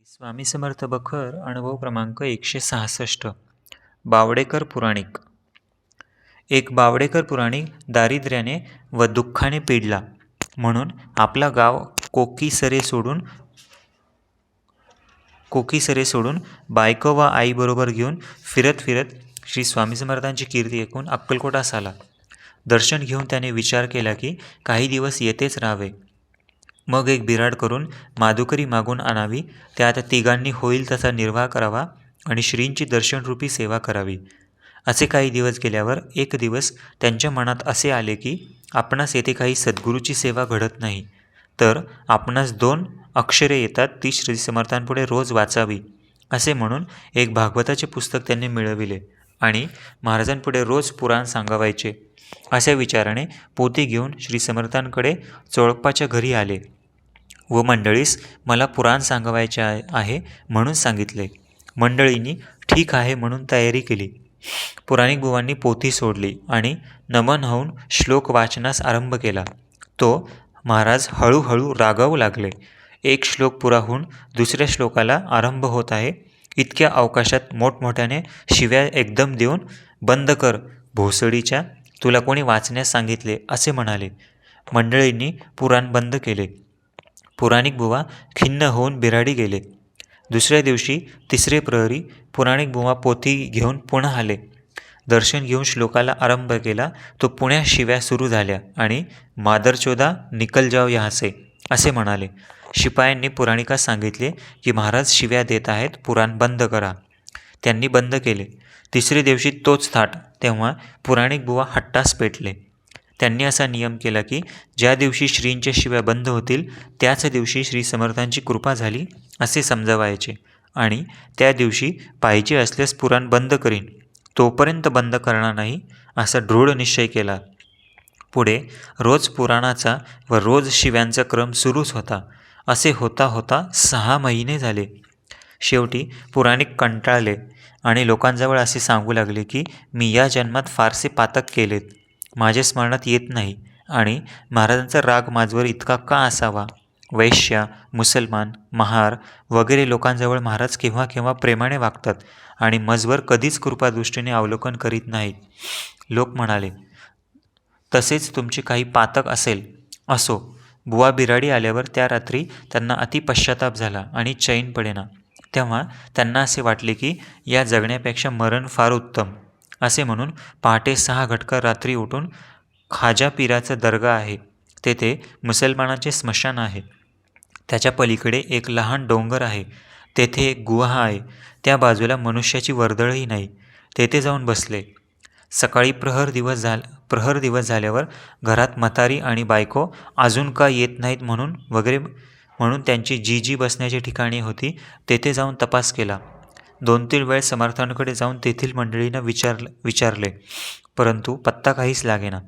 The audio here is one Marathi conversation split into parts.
स्वामी समर्थ बखर अनुभव क्रमांक 166. बावडेकर पुराणिक. एक बावडेकर पुराणिक दारिद्र्याने व दुःखाने पिडला म्हणून आपला गाव कोकीसरे सोडून बायको व आईबरोबर घेऊन फिरत फिरत श्री स्वामी समर्थांची कीर्ती ऐकून अक्कलकोटास आला. दर्शन घेऊन त्याने विचार केला की काही दिवस येथेच राहावे. मग एक बिराड करून माधुकरी मागून आणावी, त्यात तिघांनी होईल तसा निर्वाह करावा आणि श्रींची दर्शनरूपी सेवा करावी. असे काही दिवस गेल्यावर एक दिवस त्यांच्या मनात असे आले की आपणास येथे काही सद्गुरूची सेवा घडत नाही, तर आपणास 2 अक्षरे येतात ती श्री समर्थांपुढे रोज वाचावी. असे म्हणून एक भागवताचे पुस्तक त्यांनी मिळविले आणि महाराजांपुढे रोज पुराण सांगावायचे. अशा विचाराने पोथी घेऊन श्री समर्थांकडे चोळप्पाच्या घरी आले व मंडळीस मला पुराण सांगवायचे आहे म्हणून सांगितले. मंडळींनी ठीक आहे म्हणून तयारी केली. पुराणिक बुवांनी पोथी सोडली आणि नमन होऊन श्लोक वाचनास आरंभ केला. तो महाराज हळूहळू रागावू लागले. एक श्लोक पुरा होऊन दुसऱ्या श्लोकाला आरंभ होत आहे इतक्या अवकाशात मोठमोठ्याने शिव्या एकदम देऊन, बंद कर भोसडीच्या, तुला कोणी वाचण्यास सांगितले असे म्हणाले. मंडळींनी पुराण बंद केले. पुराणिक बुवा खिन्न होऊन बिराडी गेले. दुसऱ्या दिवशी 3रे प्रहरी पुराणिक बुवा पोथी घेऊन पुन्हा आले. दर्शन घेऊन श्लोकाला आरंभ केला तो पुण्या शिव्या सुरू झाल्या आणि मादरचोदा निकल जाओ यहाँ से असे म्हणाले. शिपायांनी पुराणिकास सांगितले की महाराज शिव्या देत आहेत, पुराण बंद करा. त्यांनी बंद केले. 3रे दिवशी तोच थाट. तेव्हा पुराणिक बुवा हट्टास पेटले. त्यांनी असा नियम केला की ज्या दिवशी श्रींच्या शिव्या बंद होतील त्याच दिवशी श्री समर्थांची कृपा झाली असे समजावायचे आणि त्या दिवशी पाहिजे असल्यास पुराण बंद करीन, तोपर्यंत बंद करणार नाही असा दृढ निश्चय केला. पुढे रोज पुराणाचा व रोज शिव्यांचा क्रम सुरूच होता. असे होता होता 6 महिने झाले. शेवटी पुराणिक कंटाळले आणि लोकांजवळ असे सांगू लागले की मी या जन्मात फारसे पातक केलेत, माझ्या स्मरणात येत नाही आणि महाराजांचा राग माझवर इतका का असावा. वैश्या, मुसलमान, महार वगैरे लोकांजवळ महाराज केव्हा केव्हा प्रेमाने वागतात आणि मजवर कधीच कृपादृष्टीने अवलोकन करीत नाहीत. लोक म्हणाले, तसेच तुमचे काही पातक असेल. असो. बुवा बिराडी आल्यावर त्या रात्री त्यांना अति पश्चाताप झाला आणि चैन पडेना. तेव्हा त्यांना असे वाटले की या जगण्यापेक्षा मरण फार उत्तम. असे म्हणून पहाटे 6 घटका रात्री उठून खाजा पीराचा दर्गा आहे, तेथे मुसलमानांचे स्मशान आहे, त्याच्या पलीकडे एक लहान डोंगर आहे, तेथे एक गुहा आहे, त्या बाजूला मनुष्याची वर्दळही नाही, तेथे जाऊन बसले. सकाळी प्रहर दिवस झाल्यावर घरात म्हातारी आणि बायको अजून का येत नाहीत म्हणून त्यांची जी बसण्याची ठिकाणी होती तेथे जाऊन तपास केला. 2-3 वेळ समर्थांकडे जाऊन तेथील मंडळींना विचारले, परंतु पत्ता काहीच लागेना.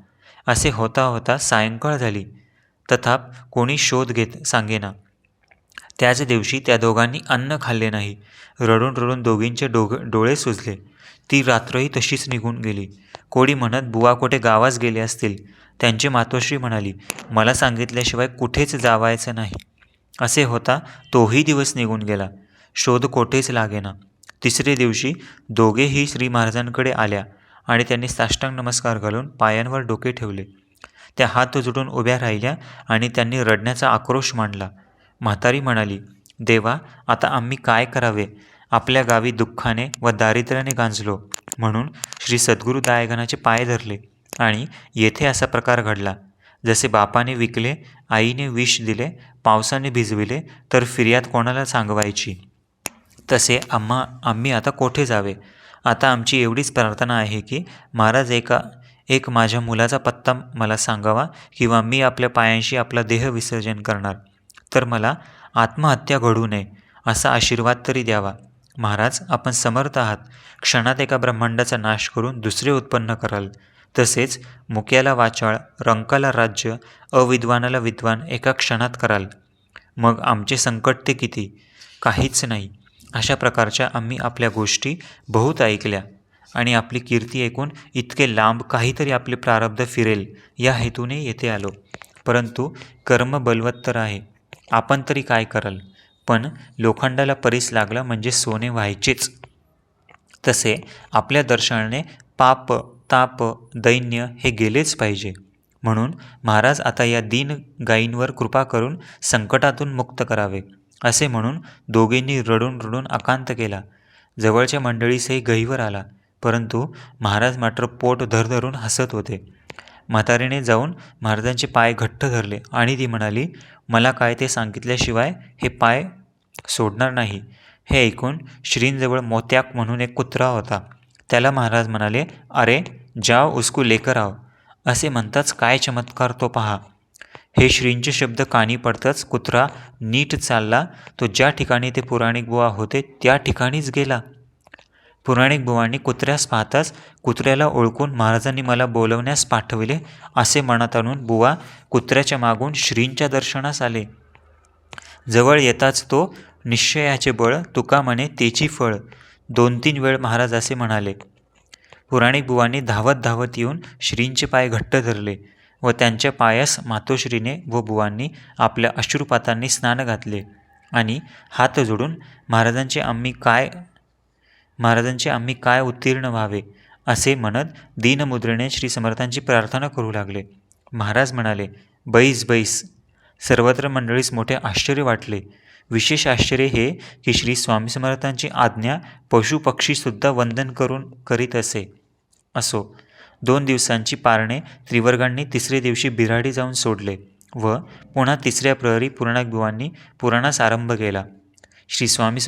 असे होता होता सायंकाळ झाली, तथाप कोणी शोध घेत सांगेना. त्याच दिवशी त्या दोघांनी अन्न खाल्ले नाही. रडून रडून दोघींचे डोळे सुजले. ती रात्रही तशीच निघून गेली. कोणी म्हणत बुवा कुठे गावास गेले असतील. त्यांची मातोश्री म्हणाली, मला सांगितल्याशिवाय कुठेच जावायचं नाही. असे होता तोही दिवस निघून गेला. शोध कोठेच लागेना. 3रे दिवशी दोघेही श्री महाराजांकडे आल्या आणि त्यांनी साष्टांग नमस्कार घालून पायांवर डोके ठेवले. त्या हात जोडून उभ्या राहिल्या आणि त्यांनी रडण्याचा आक्रोश मांडला. म्हातारी म्हणाली, देवा, आता आम्ही काय करावे. आपल्या गावी दुःखाने व दारिद्र्याने गांजलो म्हणून श्री सद्गुरू दायगनाचे पाय धरले आणि येथे असा प्रकार घडला. जसे बापाने विकले, आईने विष दिले, पावसाने भिजविले, तर फिर्याद कोणाला सांगवायची, तसे आम्ही आता कोठे जावे. आता आमची एवढीच प्रार्थना आहे की महाराज एक माझ्या मुलाचा पत्ता मला सांगावा किंवा मी आपल्या पायांशी आपला देह विसर्जन करणार, तर मला आत्महत्या घडू नये असा आशीर्वाद तरी द्यावा. महाराज, आपण समर्थ आहात. क्षणात एका ब्रह्मांडाचा नाश करून दुसरे उत्पन्न कराल. तसेच मुक्याला वाचाळ, रंकाला राज्य, अविद्वानाला विद्वान एका क्षणात कराल. मग आमचे संकट ते किती? काहीच नाही. अशा प्रकारच्या आम्ही आपल्या गोष्टी बहुत ऐकल्या आणि आपली कीर्ती ऐकून इतके लांब काहीतरी आपले प्रारब्ध फिरेल या हेतूने येथे आलो. परंतु कर्म बलवत्तर आहे. आपण तरी काय कराल. पण लोखंडाला परीस लागला म्हणजे सोने व्हायचेच. तसे आपल्या दर्शनाने पाप, ताप, दैन्य हे गेलेच पाहिजे. म्हणून महाराज आता या दीन गायींवर कृपा करून संकटातून मुक्त करावे, असे म्हणून दोघींनी रडून रडून आकांत केला. जवळच्या मंडळीसही गहिवर आला, परंतु महाराज मात्र पोट धरधरून हसत होते. म्हातारीने जाऊन महाराजांचे पाय घट्ट धरले आणि ती म्हणाली, मला काय ते सांगितल्याशिवाय हे पाय सोडणार नाही. हे ऐकून श्रींजवळ मोत्याक म्हणून एक कुत्रा होता. त्याला महाराज म्हणाले, अरे जाओ उसको लेकर आओ. असे म्हणताच काय चमत्कार तो पहा. हे श्रींचे शब्द कानी पडताच कुत्रा नीट चालला. तो ज्या ठिकाणी ते पुराणिक बुवा होते त्या ठिकाणीच गेला. पुराणिक बुवांनी कुत्र्यास पाहताच कुत्र्याला ओळखून महाराजांनी मला बोलवण्यास पाठविले असे मनात आणून बुवा कुत्र्याच्या मागून श्रींच्या दर्शनास आले. जवळ येताच तो, निश्चयाचे बळ तुका म्हणे तेची फळ, 2-3 वेळ महाराज असे म्हणाले. पुराणिक बुवांनी धावत धावत येऊन श्रींचे पाय घट्ट धरले व त्यांच्या पायास मातोश्रीने व बुवांनी आपल्या अश्रुपातांनी स्नान घातले आणि हात जोडून महाराजांचे आम्ही काय उत्तीर्ण व्हावे असे म्हणत दीनमुद्रेने श्री समर्थांची प्रार्थना करू लागले. महाराज म्हणाले, बैस बैस. सर्वत्र मंडळीस मोठे आश्चर्य वाटले. विशेष आश्चर्य हे की श्री स्वामी समर्थांची आज्ञा पशुपक्षीसुद्धा वंदन करून करीत असो. 2 दिवसांची पारणे त्रिवर्गांनी 3रे दिवशी बिराडी जाऊन सोडले व पुन्हा 3ऱ्या प्रहरी पुराणिक बुवांनी पुराणास आरंभ केला. श्री स्वामी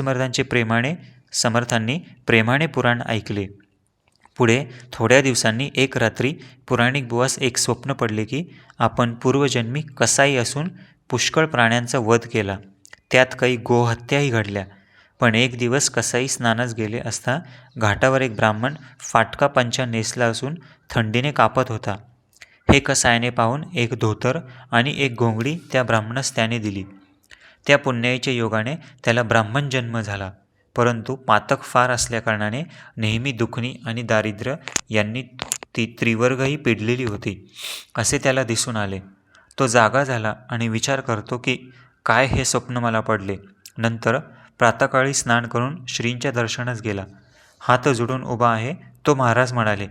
समर्थांनी प्रेमाने पुराण ऐकले. पुढे थोड्या दिवसांनी एक रात्री पुराणिक बुवास एक स्वप्न पडले की आपण पूर्वजन्मी कसाई असून पुष्कळ प्राण्यांचा वध केला. त्यात काही गोहत्याही घडल्या. पण एक दिवस कसाई स्नानास गेले असता घाटावर एक ब्राह्मण फाटका पंचा नेसला असून थंडीने कापत होता. हे कसायाने पाहून एक धोतर आणि एक घोंगडी त्या ब्राह्मणास त्याने दिली. त्या पुण्याईच्या योगाने त्याला ब्राह्मण जन्म झाला. परंतु पातक फार असल्याकारणाने नेहमी दुखणी आणि दारिद्र्य यांनी ती त्रिवर्गही पिडलेली होती असे त्याला दिसून आले. तो जागा झाला आणि विचार करतो की काय हे स्वप्न मला पडले. नंतर प्रातःकाळी स्नान करून श्रींच्या दर्शनास गेला. हात जोडून उभा आहे. तो महाराज म्हणाले,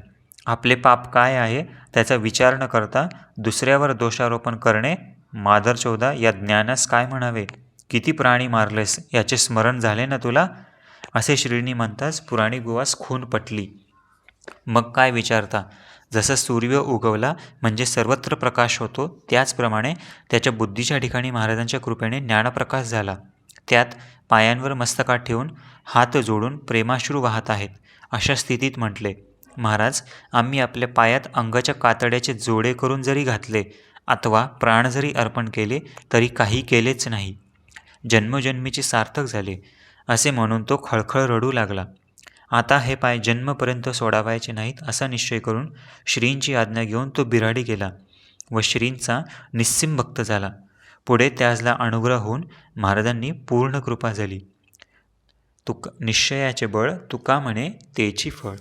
आपले पाप काय आहे त्याचा विचार न करता दुसऱ्यावर दोषारोपण करणे माधरचौदा या ज्ञानास काय म्हणावे. किती प्राणी मारलेस याचे स्मरण झाले ना तुला. असे श्रींनी म्हणताच पुराणिक बुवास खून पटली. मग काय विचारता. जसा सूर्य उगवला म्हणजे सर्वत्र प्रकाश होतो त्याचप्रमाणे त्याच्या बुद्धीच्या ठिकाणी महाराजांच्या कृपेने ज्ञानप्रकाश झाला. त्यात पायांवर मस्तकात ठेवून हात जोडून प्रेमाश्रू वाहत आहेत अशा स्थितीत म्हटले, महाराज आम्ही आपल्या पायात अंगाच्या कातड्याचे जोडे करून जरी घातले अथवा प्राण जरी अर्पण केले तरी काही केलेच नाही. जन्मजन्मीचे सार्थक झाले असे म्हणून तो खळखळ रडू लागला. आता हे पाय जन्मपर्यंत सोडावायचे नाहीत असा निश्चय करून श्रींची आज्ञा घेऊन तो बिराडी गेला व श्रींचा निस्सीम भक्त झाला. पुढे त्यासला अनुग्रह होऊन महाराजांनी पूर्ण कृपा झाली. निश्चयाचे बळ तुका म्हणे तेची फळ.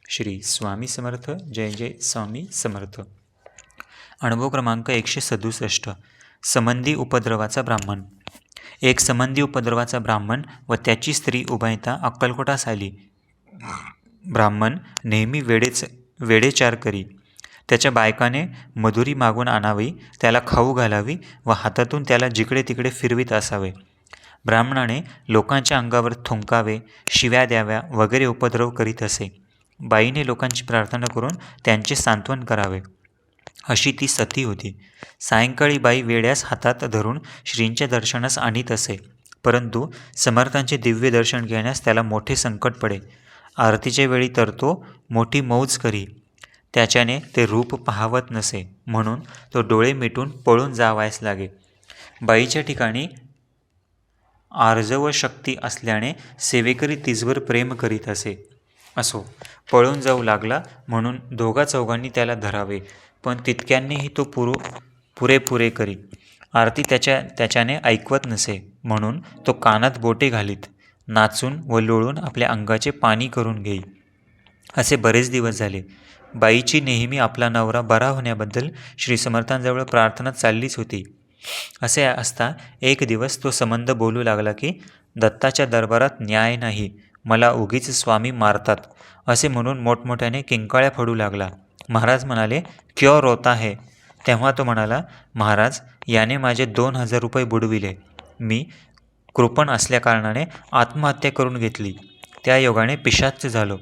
श्री स्वामी समर्थ. जय जय स्वामी समर्थ. अनुभव क्रमांक 167. संबंधी उपद्रवाचा ब्राह्मण. एक संबंधी उपद्रवाचा ब्राह्मण व त्याची स्त्री उभयता अक्कलकोटास आली. ब्राह्मण नेहमी वेडेचार करी. त्याच्या बायकाने मधुरी मागून आणावी, त्याला खाऊ घालावी व हातातून त्याला जिकडे तिकडे फिरवीत असावे. ब्राह्मणाने लोकांच्या अंगावर थुंकावे, शिव्या द्याव्या वगैरे उपद्रव करीत असे. बाईने लोकांची प्रार्थना करून त्यांचे सांत्वन करावे. अशी ती सती होती. सायंकाळी बाई वेड्यास हातात धरून श्रींच्या दर्शनास आणीत असे. परंतु समर्थांचे दिव्य दर्शन घेण्यास त्याला मोठे संकट पडे. आरतीच्या वेळी तर तो मोठी मौज करी. त्याच्याने ते रूप पाहावत नसे म्हणून तो डोळे मिटून पळून जावायस लागे. बाईच्या ठिकाणी आर्जव शक्ती असल्याने सेवेकरी तिजवर प्रेम करीत असो. पळून जाऊ लागला म्हणून 2-4 त्याला धरावे, पण तितक्यांनीही तो पुरेपुरे करी. आरती त्याच्याने ऐकवत नसे म्हणून तो कानात बोटे घालीत, नाचून व लोळून आपल्या अंगाचे पाणी करून घेई. असे बरेच दिवस झाले. बाईची नेहमी आपला नवरा बरा होण्याबद्दल श्री समर्थांजवळ प्रार्थना चाललीच होती. असे असता एक दिवस तो संबंध बोलू लागला की दत्ताच्या दरबारात न्याय नाही, मला उगीच स्वामी मारतात असे म्हणून मोठमोठ्याने किंकाळ्या फोडू लागला. महाराज म्हणाले, क्यों रोता है? तेव्हा तो म्हणाला, महाराज, याने माझे 2,000 रुपये बुडविले. मी कृपण असल्याकारणाने आत्महत्या करून घेतली. त्या योगाने पिशाच्च झालो.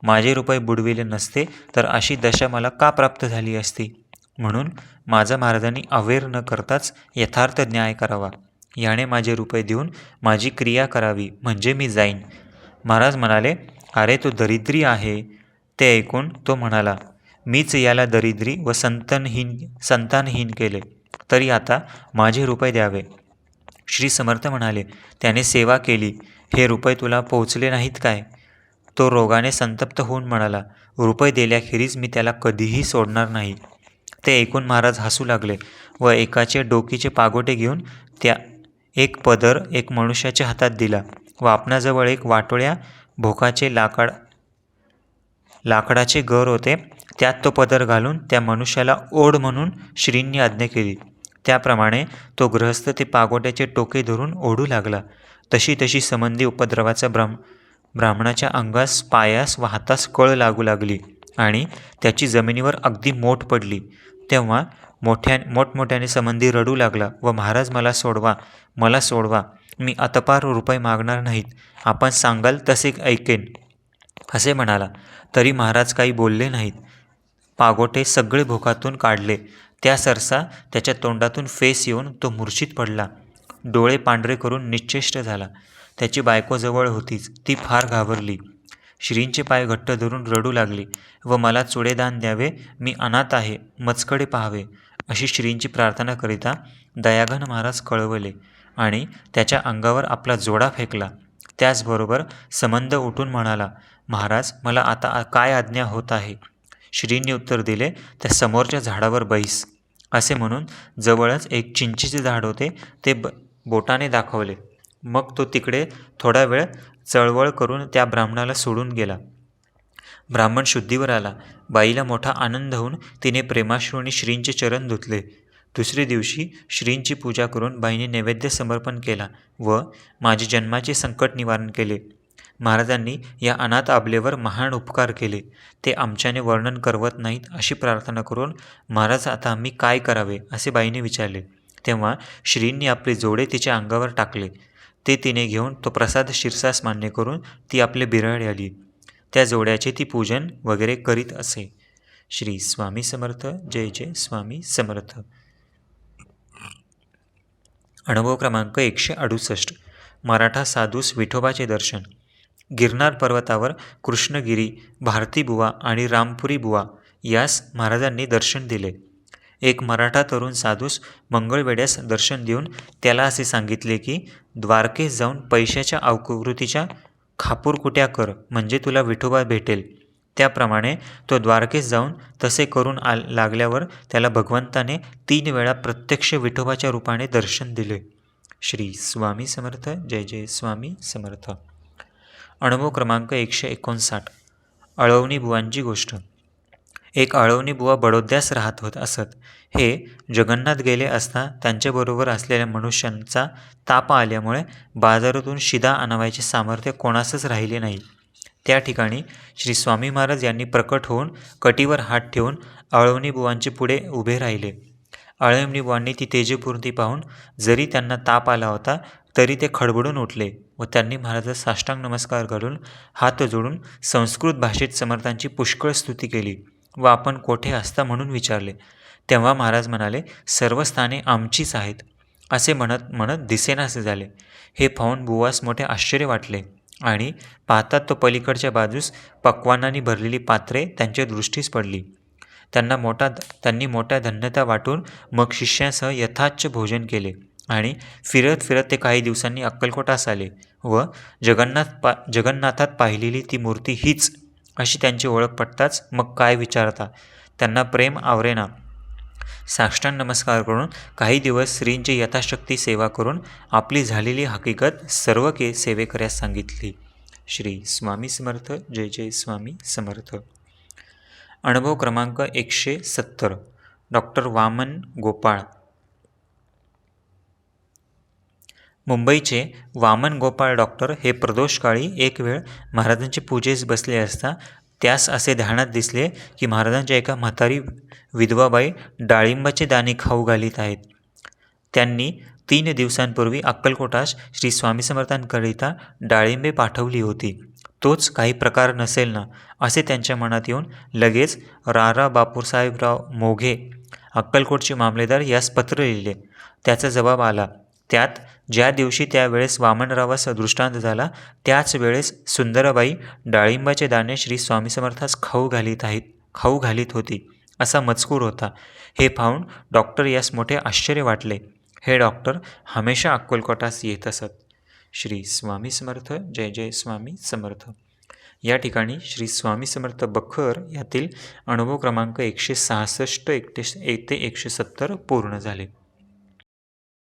माझे रुपये बुडविले नसते तर अशी दशा मला का प्राप्त झाली असती? म्हणून माझा महाराजांनी अवेर न करताच यथार्थ न्याय करावा. याने माझे रुपये देऊन माझी क्रिया करावी, म्हणजे मी जाईन. महाराज म्हणाले, अरे तो दरिद्री आहे. ते ऐकून तो म्हणाला, मीच याला दरिद्री व संतानहीन केले, तरी आता माझे रुपये द्यावे. श्री समर्थ म्हणाले, त्याने सेवा केली, हे रुपये तुला पोचले नाहीत काय? तो रोगाने संतप्त होऊन म्हणाला, रुपये दिल्याखेरीज मी त्याला कधीही सोडणार नाही. ते ऐकून महाराज हसू लागले व एकाचे डोकीचे पागोटे घेऊन त्या एक पदर एक मनुष्याच्या हातात दिला व आपणाजवळ एक वाटोळ्या भोकाचे लाकडाचे घर होते, त्यात तो पदर घालून त्या मनुष्याला ओढ म्हणून श्रींनी आज्ञा केली. त्याप्रमाणे तो गृहस्थ ते पागोट्याचे टोके धरून ओढू लागला. तशी तशी संबंधी उपद्रवाचा ब्राह्मणाच्या अंगास, पायास व हातास कळ लागू लागली आणि त्याची जमिनीवर अगदी मोठ पडली. तेव्हा मोठमोठ्याने संबंधी रडू लागला व महाराज, मला सोडवा, मला सोडवा, मी अतपार रुपये मागणार नाहीत, आपण सांगाल तसे ऐकेन असे म्हणाला. तरी महाराज काही बोलले नाहीत. पागोटे सगळे भोकातून काढले. त्या सरसा त्याच्या तोंडातून फेस येऊन तो मूर्छित पडला. डोळे पांढरे करून निश्चेष्ट झाला. त्याची बायको जवळ होतीच. ती फार घाबरली. श्रींचे पाय घट्ट धरून रडू लागली व मला चुडेदान द्यावे, मी अनाथ आहे, मचकडे पाहावे, अशी श्रींची प्रार्थना करिता दयाघन महाराज कळवले आणि त्याच्या अंगावर आपला जोडा फेकला. त्याचबरोबर संबंध उठून म्हणाला, महाराज, मला आता काय आज्ञा होत आहे? श्रींनी उत्तर दिले, त्या समोरच्या झाडावर बैस. असे म्हणून जवळच एक चिंचेचे झाड होते, ते बोटाने दाखवले. मग तो तिकडे थोडा वेळ चळवळ करून त्या ब्राह्मणाला सोडून गेला. ब्राह्मण शुद्धीवर आला. बाईला मोठा आनंद होऊन तिने प्रेमाश्रूंनी श्रींचे चरण धुतले. दुसरे दिवशी श्रींची पूजा करून बाईने नैवेद्य समर्पण केला व माझे जन्माचे संकट निवारण केले. महाराजांनी या अनाथ आबलेवर महान उपकार केले, ते आमच्याने वर्णन करवत नाहीत, अशी प्रार्थना करून महाराज, आता आम्ही काय करावे असे बाईने विचारले. तेव्हा श्रींनी आपले जोडे तिच्या अंगावर टाकले. ते तिने घेऊन तो प्रसाद शिरसास मान्य करून ती आपले बिराड आली. त्या जोड्याचे ती पूजन वगैरे करीत असे. श्री स्वामी समर्थ. जय जय स्वामी समर्थ. अनुभव क्रमांक 168. मराठा साधूस विठोबाचे दर्शन. गिरनार पर्वतावर कृष्णगिरी, भारतीबुवा आणि रामपुरीबुवा यास महाराजांनी दर्शन दिले. एक मराठा तरुण साधूस मंगळवेड्यास दर्शन देऊन त्याला असे सांगितले की द्वारकेस जाऊन पैशाच्या आकृतीच्या खापूरकुट्या कर, म्हणजे तुला विठोबा भेटेल. त्याप्रमाणे तो द्वारकेस जाऊन तसे करून लागल्यावर त्याला भगवंताने 3 वेळा प्रत्यक्ष विठोबाच्या रूपाने दर्शन दिले. श्री स्वामी समर्थ. जय जय स्वामी समर्थ. अनुभव क्रमांक 159. अळवणी बुवांची गोष्ट. एक अळवणी बुवा बडोद्यास राहत असत. हे जगन्नाथ गेले असता त्यांच्याबरोबर असलेल्या मनुष्यांचा ताप आल्यामुळे बाजारातून शिदा आणावयाचे सामर्थ्य कोणासच राहिले नाही. त्या ठिकाणी श्री स्वामी महाराज यांनी प्रकट होऊन कटीवर हात ठेवून अळवणी बुवांचे पुढे उभे राहिले. अळवणी बुवांनी ती तेजपूर्ती पाहून जरी त्यांना ताप आला होता तरी ते खडबडून उठले व त्यांनी महाराजास साष्टांग नमस्कार घालून हात जोडून संस्कृत भाषेत समर्थांची पुष्कळ स्तुती केली व आपण कोठे असता म्हणून विचारले. तेव्हा महाराज म्हणाले, सर्व स्थाने आमचीच आहेत, असे म्हणत म्हणत दिसेनासे झाले. हे पाहून बुवास मोठे आश्चर्य वाटले आणि पाहतात तो पलीकडच्या बाजूस पक्वानांनी भरलेली पात्रे त्यांच्या दृष्टीस पडली. त्यांनी मोठ्या धन्यता वाटून मग शिष्यांसह यथाच्छ भोजन केले आणि फिरत फिरत ते काही दिवसांनी अक्कलकोटास आले व जगन्नाथात पाहिलेली ती मूर्ती हीच अशी त्यांची ओळख पटताच मग काय विचारता, त्यांना प्रेम आवरेना. साष्टांग नमस्कार करून काही दिवस श्रींची यथाशक्ती सेवा करून आपली झालेली हकीकत सर्व सेवेकऱ्यास सांगितली. श्री स्वामी समर्थ. जय जय स्वामी समर्थ. अनुभव क्रमांक 170. डॉक्टर वामन गोपाळ. मुंबईचे वामन गोपाळ डॉक्टर हे प्रदोषकाळी एक वेळ महाराजांच्या पूजेस बसले असता त्यास असे ध्यानात दिसले की महाराजांच्या एका म्हातारी विधवाबाई डाळिंबाचे दाणे खाऊ घालीत आहेत. त्यांनी 3 दिवसांपूर्वी अक्कलकोटास श्री स्वामी समर्थांकरिता डाळिंबे पाठवली होती. तोच काही प्रकार नसेल ना, असे त्यांच्या मनात येऊन लगेच रा. बापूसाहेबराव मोघे अक्कलकोटचे मामलेदार यास पत्र लिहिले. त्याचा जबाब आला. त्यात ज्या दिवशी त्यावेळेस वामनरावास दृष्टांत झाला त्याच वेळेस सुंदराबाई डाळिंबाचे दाणे श्री स्वामी समर्थास खाऊ घालीत होती असा मजकूर होता. हे पाहून डॉक्टर यास मोठे आश्चर्य वाटले. हे डॉक्टर हमेशा अक्कलकोटास येत असत. श्री स्वामी समर्थ. जय जय स्वामी समर्थ. या ठिकाणी श्री स्वामी समर्थ बखर यातील अनुभव क्रमांक 166 ते 170 पूर्ण झाले.